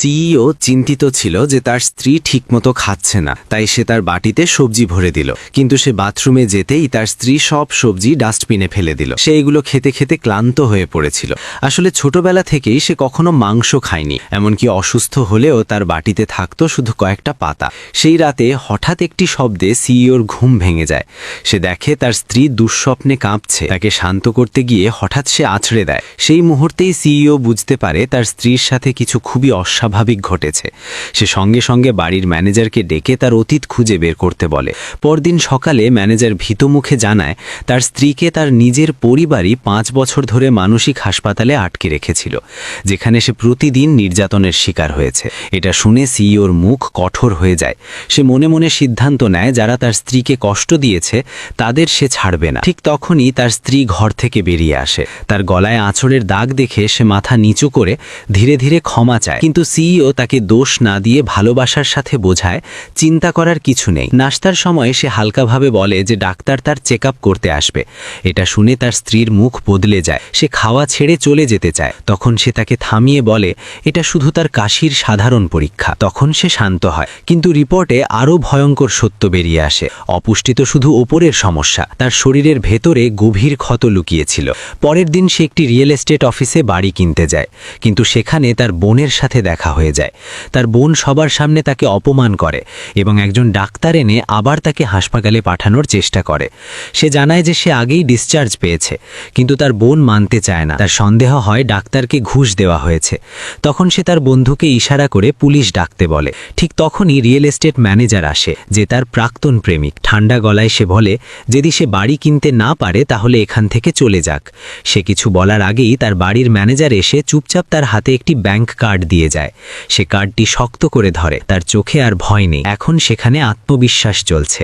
CEO চিন্তিত ছিল যে তার স্ত্রী ঠিকমতো খাচ্ছে না, তাই সে তার বাটিতে সবজি ভরে দিল। কিন্তু সে বাথরুমে যেতেই তার স্ত্রী সব সবজি ডাস্টবিনে ফেলে দিল। সে এগুলো খেতে খেতে ক্লান্ত হয়ে পড়েছিল। আসলে ছোটবেলা থেকেই সে কখনো মাংস খায়নি, এমনকি অসুস্থ হলেও তার বাটিতে থাকতো শুধু কয়েকটা পাতা। সেই রাতে হঠাৎ একটি শব্দে সিইওর ঘুম ভেঙে যায়। সে দেখে তার স্ত্রী দুঃস্বপ্নে কাঁপছে। তাকে শান্ত করতে গিয়ে হঠাৎ সে আছড়ে দেয়। সেই মুহূর্তেই সিইও বুঝতে পারে তার স্ত্রীর সাথে কিছু খুবই অস্বাভাবিক ঘটেছে। সে সঙ্গে সঙ্গে বাড়ির ম্যানেজারকে ডেকে তার অতীত খুঁজে বের করতে বলে। পরদিন সকালে ম্যানেজার ভীত মুখে জানায় তার স্ত্রীকে তার নিজের পরিবারই 5 বছর ধরে মানসিক হাসপাতালে আটকে রেখেছিল, যেখানে সে প্রতিদিন নির্যাতনের শিকার হয়েছে। এটা শুনে সিইওর মুখ কঠোর হয়ে যায়। সে মনে মনে সিদ্ধান্ত নেয় যারা তার স্ত্রীকে কষ্ট দিয়েছে তাদের সে ছাড়বে না। ঠিক তখনই তার স্ত্রী ঘর থেকে বেরিয়ে আসে। তার গলায় আঁচড়ের দাগ দেখে সে মাথা নিচু করে ধীরে ধীরে ক্ষমা চায়, কিন্তু সিইও তাকে দোষ না দিয়ে ভালোবাসার সাথে বোঝায় চিন্তা করার কিছু নেই। নাস্তার সময় সে হালকাভাবে বলে যে ডাক্তার তার চেক আপ করতে আসবে। এটা শুনে তার স্ত্রীর মুখ বদলে যায়। সে খাওয়া ছেড়ে চলে যেতে চায়। তখন সে তাকে থামিয়ে বলে এটা শুধু তার কাশির সাধারণ পরীক্ষা। তখন সে শান্ত হয়, কিন্তু রিপোর্টে আরও ভয়ঙ্কর সত্য বেরিয়ে আসে। অপুষ্টি তো শুধু ওপরের সমস্যা, তার শরীরের ভেতরে গভীর ক্ষত লুকিয়েছিল। পরের দিন সে একটি রিয়েল এস্টেট অফিসে বাড়ি কিনতে যায়, কিন্তু সেখানে তার বোনের সাথে দেখা হয়ে যায়। তার বোন সবার সামনে তাকে অপমান করে এবং একজন ডাক্তার এনে আবার তাকে হাসপাতালে পাঠানোর চেষ্টা করে। সে জানায় যে সে আগেই ডিসচার্জ পেয়েছে, কিন্তু তার বোন মানতে চায় না। তার সন্দেহ হয় ডাক্তারকে ঘুষ দেওয়া হয়েছে। তখন সে তার বন্ধুকে ইশারা করে পুলিশ ডাকতে বলে। ঠিক তখনই রিয়েল এস্টেট ম্যানেজার আসে, যে তার প্রাক্তন প্রেমিক। ঠান্ডা গলায় সে বলে যদি সে বাড়ি কিনতে না পারে তাহলে এখান থেকে চলে যাক। সে কিছু বলার আগেই তার বাড়ির ম্যানেজার এসে চুপচাপ তার হাতে একটি ব্যাংক কার্ড দিয়ে যায়। সে কার্ডটি শক্ত করে ধরে। তার চোখে আর ভয় নেই, এখন সেখানে আত্মবিশ্বাস জ্বলছে।